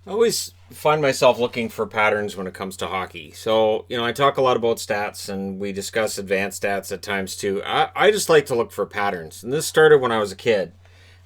I always find myself looking for patterns when it comes to hockey. So, I talk a lot about stats and we discuss advanced stats at times too. I just like to look for patterns. And this started when I was a kid.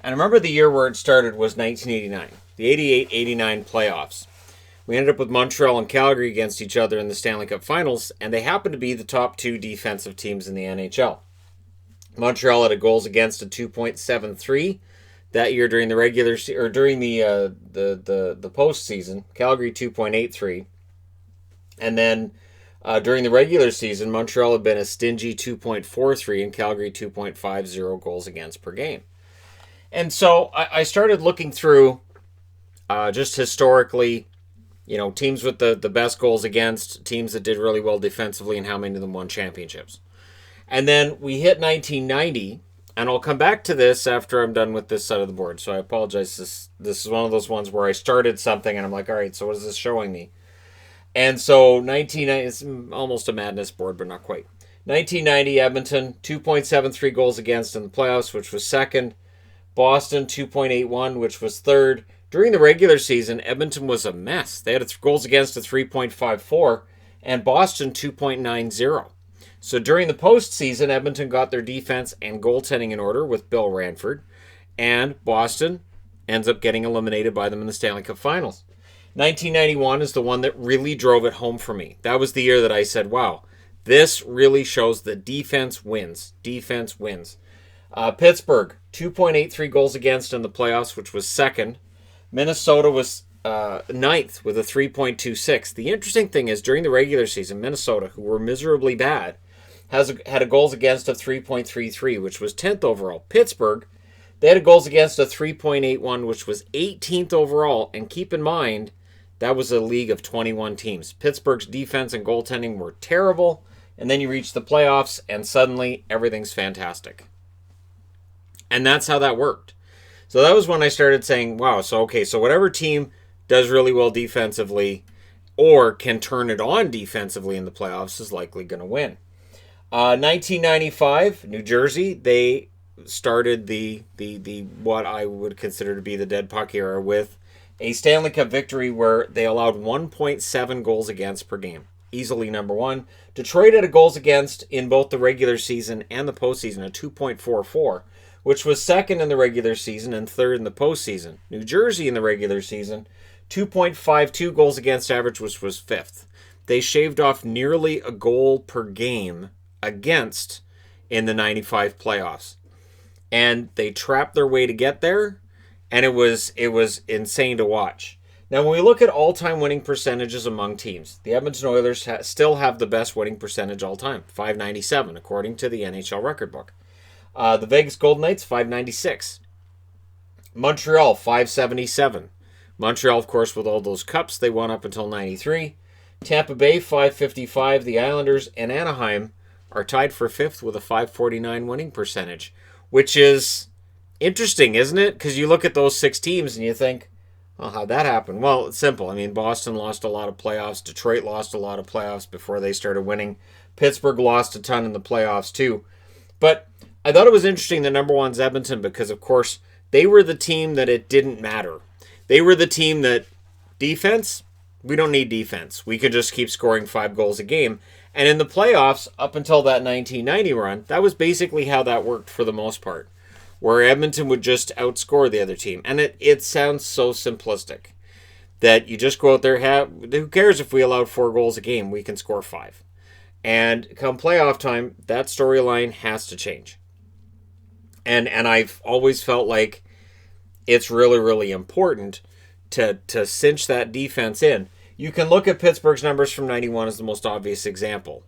And I remember the year where it started was 1989, the 88-89 playoffs. We ended up with Montreal and Calgary against each other in the Stanley Cup Finals, and they happened to be the top two defensive teams in the NHL. Montreal had a goals against of 2.73 that year during the regular or during the postseason. Calgary 2.83, and then during the regular season, Montreal had been a stingy 2.43 and Calgary 2.50 goals against per game. And so I started looking through just historically, teams with the best goals against, teams that did really well defensively, and how many of them won championships. And then we hit 1990, and I'll come back to this after I'm done with this side of the board. So I apologize. This is one of those ones where I started something, and I'm like, all right, so what is this showing me? And so 1990 is almost a madness board, but not quite. 1990, Edmonton, 2.73 goals against in the playoffs, which was second. Boston, 2.81, which was third. During the regular season, Edmonton was a mess. They had goals against of 3.54, and Boston 2.90. So during the postseason, Edmonton got their defense and goaltending in order with Bill Ranford, and Boston ends up getting eliminated by them in the Stanley Cup Finals. 1991 is the one that really drove it home for me. That was the year that I said, wow, this really shows that defense wins. Defense wins. Pittsburgh, 2.83 goals against in the playoffs, which was second. Minnesota was ninth with a 3.26. The interesting thing is, during the regular season, Minnesota, who were miserably bad, had a goals against of 3.33, which was 10th overall. Pittsburgh, they had a goals against of 3.81, which was 18th overall. And keep in mind, that was a league of 21 teams. Pittsburgh's defense and goaltending were terrible. And then you reach the playoffs, and suddenly everything's fantastic. And that's how that worked. So that was when I started saying, wow, so whatever team does really well defensively or can turn it on defensively in the playoffs is likely going to win. 1995, New Jersey, they started the what I would consider to be the dead puck era with a Stanley Cup victory where they allowed 1.7 goals against per game. Easily number one. Detroit had a goals against in both the regular season and the postseason, a 2.44, which was second in the regular season and third in the postseason. New Jersey in the regular season, 2.52 goals against average, which was fifth. They shaved off nearly a goal per game against in the 95 playoffs. And they trapped their way to get there, and it was insane to watch. Now, when we look at all-time winning percentages among teams, the Edmonton Oilers still have the best winning percentage all time, .597, according to the NHL record book. The Vegas Golden Knights, .596. Montreal, .577. Montreal, of course, with all those cups, they won up until 93. Tampa Bay, .555. The Islanders and Anaheim are tied for fifth with a .549 winning percentage, which is interesting, isn't it? Because you look at those six teams and you think, well, how'd that happen? Well, it's simple. I mean, Boston lost a lot of playoffs. Detroit lost a lot of playoffs before they started winning. Pittsburgh lost a ton in the playoffs, too. But I thought it was interesting that number one's Edmonton because, of course, they were the team that it didn't matter. They were the team that defense, we don't need defense. We could just keep scoring 5 goals a game. And in the playoffs, up until that 1990 run, that was basically how that worked for the most part, where Edmonton would just outscore the other team. And it sounds so simplistic that you just go out there, who cares if we allowed 4 goals a game? We can score 5. And come playoff time, that storyline has to change. And I've always felt like it's really, really important to cinch that defense in. You can look at Pittsburgh's numbers from 91 as the most obvious example.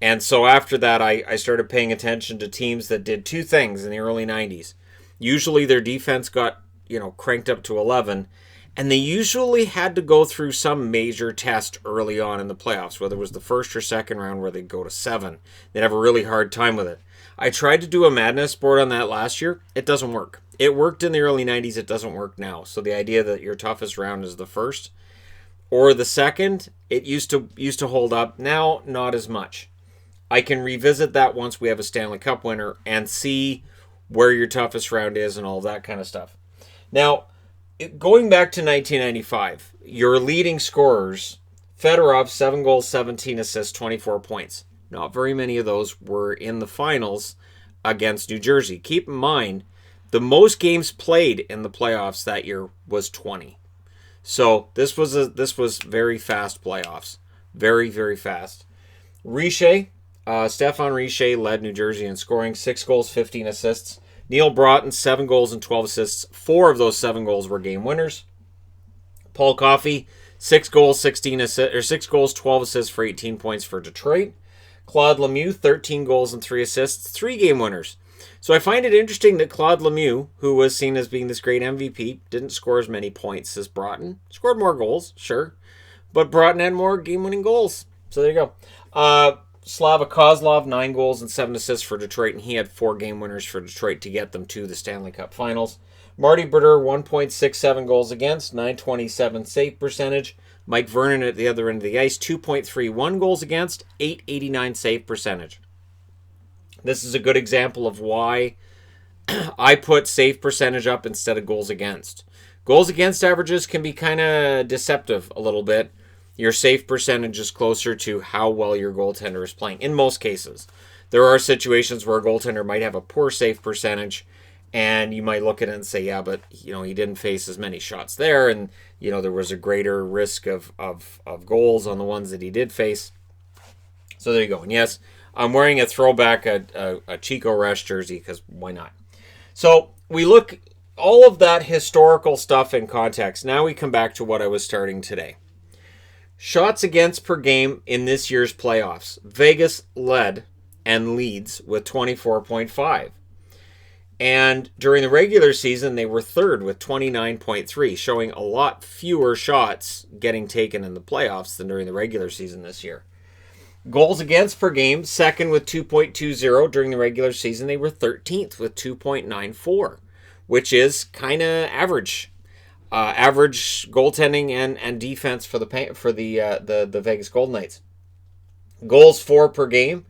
And so after that, I started paying attention to teams that did 2 things in the early 90s. Usually their defense got, cranked up to 11, and they usually had to go through some major test early on in the playoffs, whether it was the first or second round where they'd go to 7. They'd have a really hard time with it. I tried to do a madness board on that last year. It doesn't work. It worked in the early 90s. It doesn't work now. So the idea that your toughest round is the first or the second, it used to hold up. Now, not as much. I can revisit that once we have a Stanley Cup winner and see where your toughest round is and all that kind of stuff. Now, going back to 1995, your leading scorers, Fedorov, 7 goals, 17 assists, 24 points. Not very many of those were in the finals against New Jersey. Keep in mind, the most games played in the playoffs that year was 20. So this was very fast playoffs. Very, very fast. Richer, Stefan Richer led New Jersey in scoring, 6 goals, 15 assists. Neil Broughton, 7 goals and 12 assists. 4 of those 7 goals were game winners. Paul Coffey, 6 goals, 6 goals, 12 assists for 18 points for Detroit. Claude Lemieux, 13 goals and 3 assists, 3 game winners. So I find it interesting that Claude Lemieux, who was seen as being this great MVP, didn't score as many points as Broughton. Scored more goals, sure. But Broughton had more game-winning goals. So there you go. Slava Kozlov, 9 goals and 7 assists for Detroit, and he had 4 game winners for Detroit to get them to the Stanley Cup Finals. Marty Brodeur, 1.67 goals against, 927 save percentage. Mike Vernon at the other end of the ice, 2.31 goals against, 889 save percentage. This is a good example of why I put save percentage up instead of goals against. Goals against averages can be kind of deceptive a little bit. Your save percentage is closer to how well your goaltender is playing, in most cases. There are situations where a goaltender might have a poor save percentage, and you might look at it and say, yeah, but he didn't face as many shots there, and there was a greater risk of goals on the ones that he did face. So there you go. And yes, I'm wearing a throwback, a Chico Resch jersey, because why not? So we look all of that historical stuff in context. Now we come back to what I was starting today. Shots against per game in this year's playoffs. Vegas led and leads with 24.5. And during the regular season, they were third with 29.3, showing a lot fewer shots getting taken in the playoffs than during the regular season this year. Goals against per game, second with 2.20. During the regular season, they were 13th with 2.94, which is kind of average. Average goaltending and defense for the Vegas Golden Knights. Goals for per game,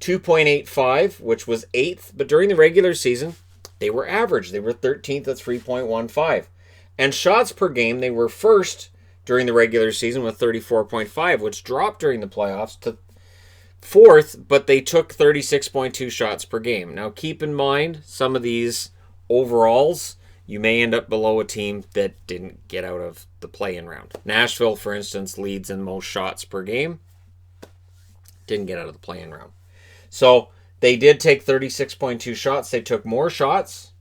2.85, which was 8th. But during the regular season, they were average. They were 13th at 3.15. And shots per game, they were first during the regular season with 34.5, which dropped during the playoffs to 4th, but they took 36.2 shots per game. Now keep in mind, some of these overalls, you may end up below a team that didn't get out of the play-in round. Nashville, for instance, leads in most shots per game. Didn't get out of the play-in round. So they did take 36.2 shots. They took more shots.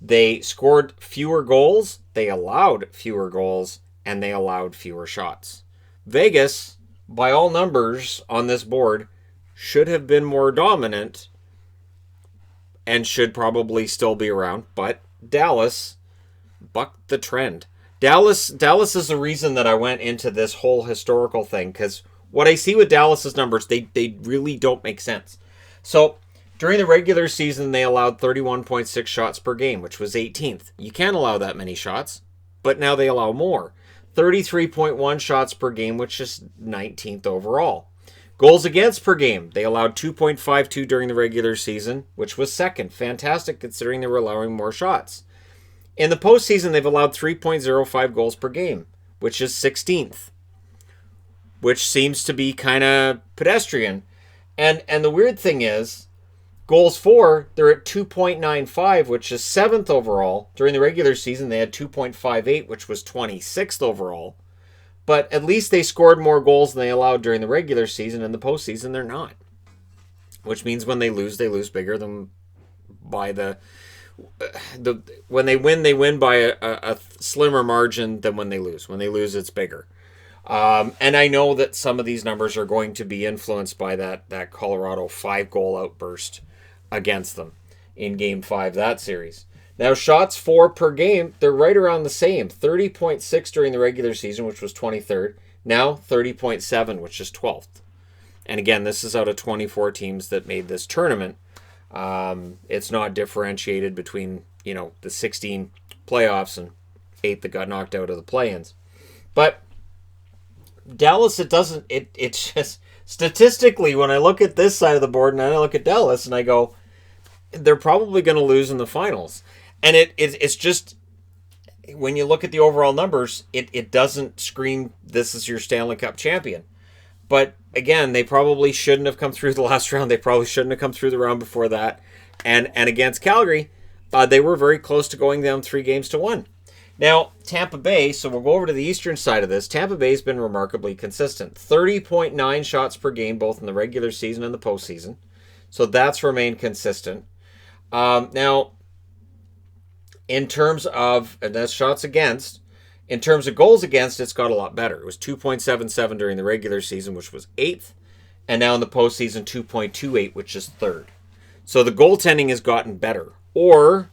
They scored fewer goals. They allowed fewer goals. And they allowed fewer shots. Vegas, by all numbers on this board, should have been more dominant and should probably still be around, but Dallas bucked the trend. Dallas is the reason that I went into this whole historical thing, because what I see with Dallas's numbers, they really don't make sense. So during the regular season, they allowed 31.6 shots per game, which was 18th. You can't allow that many shots, but now they allow more. 33.1 shots per game, which is 19th overall. Goals against per game, they allowed 2.52 during the regular season, which was second. Fantastic considering they were allowing more shots. In the postseason, they've allowed 3.05 goals per game, which is 16th, which seems to be kind of pedestrian. And the weird thing is, goals for, they're at 2.95, which is 7th overall. During the regular season, they had 2.58, which was 26th overall. But at least they scored more goals than they allowed during the regular season. In the postseason, they're not. Which means when they lose bigger than by when they win by a slimmer margin than when they lose. When they lose, it's bigger. And I know that some of these numbers are going to be influenced by that Colorado 5-goal outburst against them in Game 5 that series. Now, shots for per game, they're right around the same. 30.6 during the regular season, which was 23rd. Now, 30.7, which is 12th. And again, this is out of 24 teams that made this tournament. It's not differentiated between, the 16 playoffs and 8 that got knocked out of the play-ins. But Dallas, it's just, statistically, when I look at this side of the board and I look at Dallas and I go, they're probably going to lose in the finals. And it's just, when you look at the overall numbers, it doesn't scream this is your Stanley Cup champion. But again, they probably shouldn't have come through the last round. They probably shouldn't have come through the round before that. And against Calgary, they were very close to going down 3-1. Now, Tampa Bay, so we'll go over to the eastern side of this. Tampa Bay's been remarkably consistent. 30.9 shots per game, both in the regular season and the postseason. So that's remained consistent. Now, in terms of, and that's shots against, in terms of goals against, it's got a lot better. It was 2.77 during the regular season, which was 8th. And now in the postseason, 2.28, which is 3rd. So the goaltending has gotten better. Or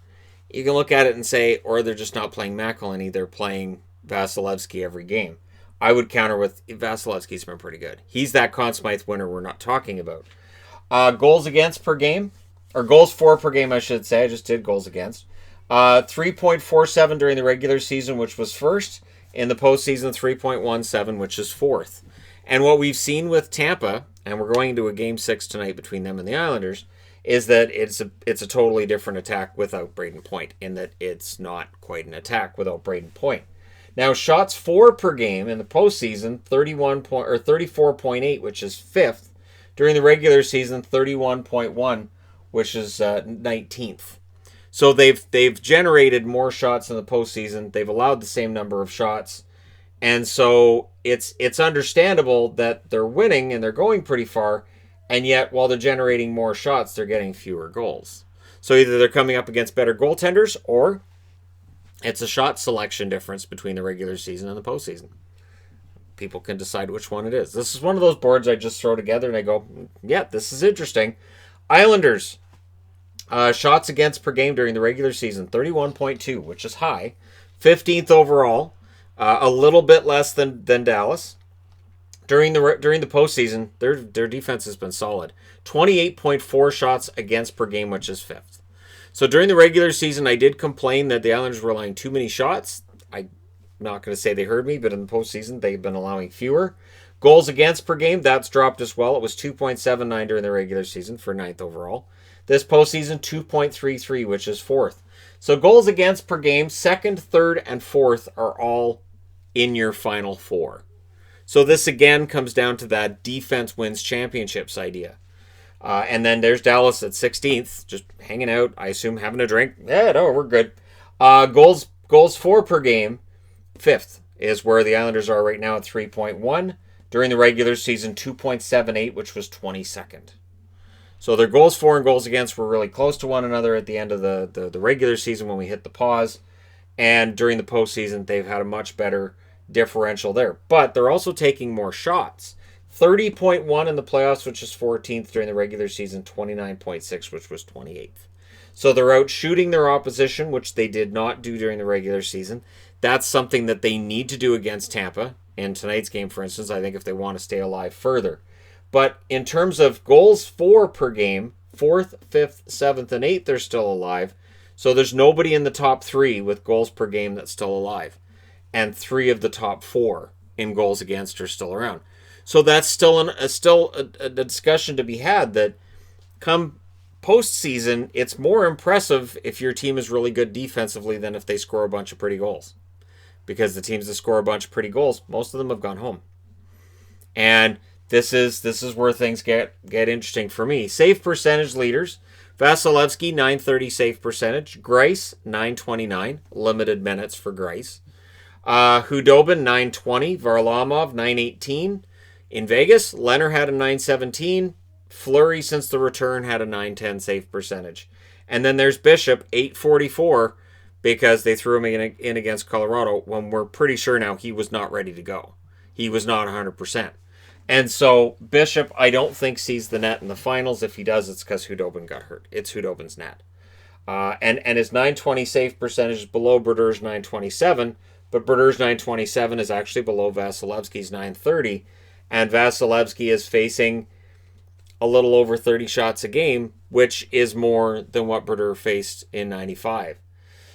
you can look at it and say, or they're just not playing McElhinney, they're playing Vasilevsky every game. I would counter with Vasilevsky's been pretty good. He's that Conn Smythe winner we're not talking about. Goals against per game, or goals for per game, I should say. I just did goals against. 3.47 during the regular season, which was 1st. In the postseason, 3.17, which is 4th. And what we've seen with Tampa, and we're going into a Game 6 tonight between them and the Islanders, is that it's a totally different attack without Braden Point, in that it's not quite an attack without Braden Point. Now, shots for per game in the postseason, 34.8, which is 5th. During the regular season, 31.1, which is 19th. So they've generated more shots in the postseason. They've allowed the same number of shots. And so it's understandable that they're winning and they're going pretty far. And yet, while they're generating more shots, they're getting fewer goals. So either they're coming up against better goaltenders, or it's a shot selection difference between the regular season and the postseason. People can decide which one it is. This is one of those boards I just throw together and I go, yeah, this is interesting. Islanders, shots against per game during the regular season, 31.2, which is high. 15th overall, a little bit less than Dallas. During the postseason, their defense has been solid. 28.4 shots against per game, which is 5th. So during the regular season, I did complain that the Islanders were allowing too many shots. I'm not going to say they heard me, but in the postseason, they've been allowing fewer. Goals against per game, that's dropped as well. It was 2.79 during the regular season for 9th overall. This postseason, 2.33, which is 4th. So goals against per game, 2nd, 3rd, and 4th are all in your final 4. So this again comes down to that defense wins championships idea. And then there's Dallas at 16th, just hanging out, I assume having a drink. Yeah, no, we're good. Goals for per game, 5th is where the Islanders are right now at 3.1. During the regular season, 2.78, which was 22nd. So their goals for and goals against were really close to one another at the end of the regular season when we hit the pause. And during the postseason, they've had a much better differential there. But they're also taking more shots. 30.1 in the playoffs, which is 14th. During the regular season, 29.6, which was 28th. So they're out shooting their opposition, which they did not do during the regular season. That's something that they need to do against Tampa. In tonight's game, for instance, I think if they want to stay alive further. But in terms of goals for per game, 4th, 5th, 7th, and 8th, they're still alive. So there's nobody in the top 3 with goals per game that's still alive. And 3 of the top 4 in goals against are still around. So that's still a discussion to be had, that come postseason, it's more impressive if your team is really good defensively than if they score a bunch of pretty goals. Because the teams that score a bunch of pretty goals, most of them have gone home. And this is where things get interesting for me. Save percentage leaders. Vasilevsky, 930 save percentage. Greiss, 929. Limited minutes for Greiss. Hudobin, 920. Varlamov, 918. In Vegas, Leonard had a 917. Fleury, since the return, had a 910 save percentage. And then there's Bishop, 844, because they threw him in against Colorado when we're pretty sure now he was not ready to go. He was not 100%. And so Bishop, I don't think, sees the net in the finals. If he does, it's because Hudobin got hurt. It's Hudobin's net. And his 920 save percentage is below Berdeur's 927, but Berdeur's 927 is actually below Vasilevsky's 930. And Vasilevsky is facing a little over 30 shots a game, which is more than what Brodeur faced in 95.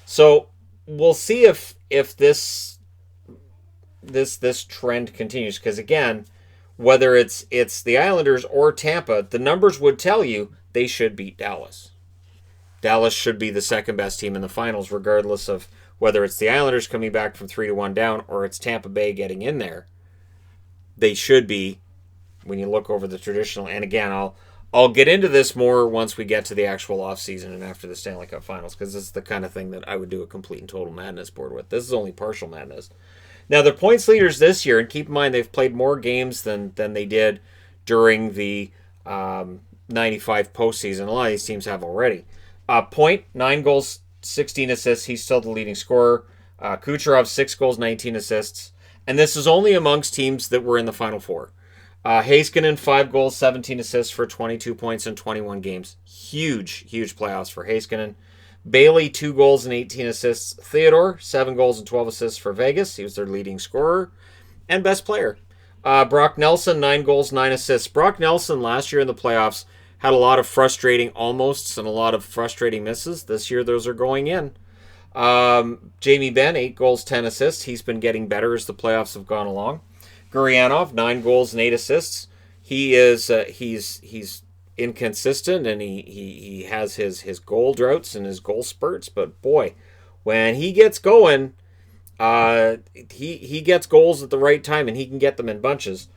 So we'll see if this trend continues, because again, whether it's the Islanders or Tampa, the numbers would tell you they should beat Dallas. Dallas should be the second best team in the finals, regardless of whether it's the Islanders coming back from 3-1 down or it's Tampa Bay getting in there, they should be, when you look over the traditional. And again, I'll get into this more once we get to the actual offseason and after the Stanley Cup Finals, because this is the kind of thing that I would do a complete and total madness board with. This is only partial madness. Now, they're points leaders this year, and keep in mind they've played more games than they did during the 95 postseason. A lot of these teams have already. Point, 9 goals, 16 assists. He's still the leading scorer. Kucherov, 6 goals, 19 assists. And this is only amongst teams that were in the Final Four. Heiskanen, 5 goals, 17 assists for 22 points in 21 games. Huge playoffs for Heiskanen. Bailey, 2 goals and 18 assists. Theodore, 7 goals and 12 assists for Vegas. He was their leading scorer and best player. Brock Nelson, 9 goals, 9 assists. Brock Nelson last year in the playoffs had a lot of frustrating almosts and a lot of frustrating misses. This year, those are going in. Jamie Benn, 8 goals, 10 assists. He's been getting better as the playoffs have gone along. Gurianov, 9 goals and 8 assists. He is he's inconsistent, and he has his goal droughts and his goal spurts. But boy, when he gets going, he gets goals at the right time, and he can get them in bunches.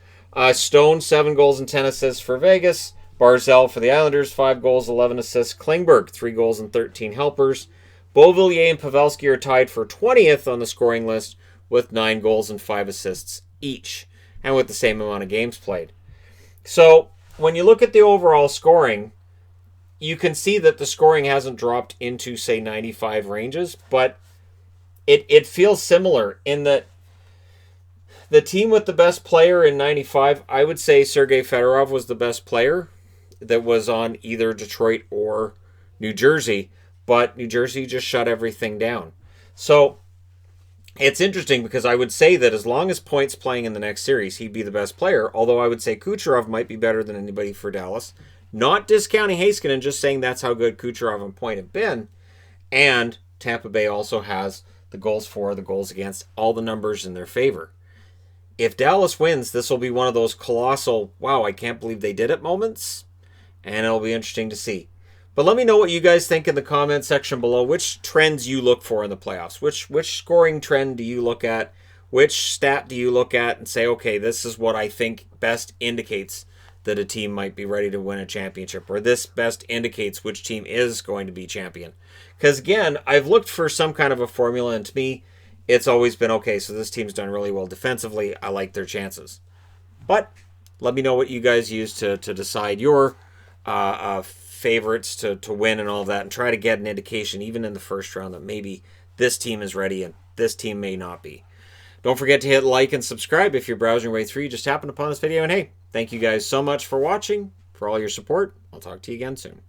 Stone, 7 goals and 10 assists for Vegas. Barzal for the Islanders, 5 goals, 11 assists. Klingberg, 3 goals and 13 helpers. Beauvillier and Pavelski are tied for 20th on the scoring list with 9 goals and 5 assists each, and with the same amount of games played. So when you look at the overall scoring, you can see that the scoring hasn't dropped into, say, 95 ranges, but it feels similar in that the team with the best player in 95, I would say Sergei Fedorov was the best player that was on either Detroit or New Jersey, but New Jersey just shut everything down. So it's interesting because I would say that as long as Point's playing in the next series, he'd be the best player, although I would say Kucherov might be better than anybody for Dallas. Not discounting Heiskanen, just saying that's how good Kucherov and Point have been. And Tampa Bay also has the goals for, the goals against, all the numbers in their favor. If Dallas wins, this will be one of those colossal, wow, I can't believe they did it moments. And it'll be interesting to see. But let me know what you guys think in the comment section below. Which trends you look for in the playoffs? Which scoring trend do you look at? Which stat do you look at and say, okay, this is what I think best indicates that a team might be ready to win a championship, or this best indicates which team is going to be champion? Because again, I've looked for some kind of a formula, and to me, it's always been, okay, so this team's done really well defensively. I like their chances. But let me know what you guys use to decide your favorites to win and all of that, and try to get an indication, even in the first round, that maybe this team is ready and this team may not be. Don't forget to hit like and subscribe if you're browsing your way through. You just happened upon this video, and hey, thank you guys so much for watching, for all your support. I'll talk to you again soon.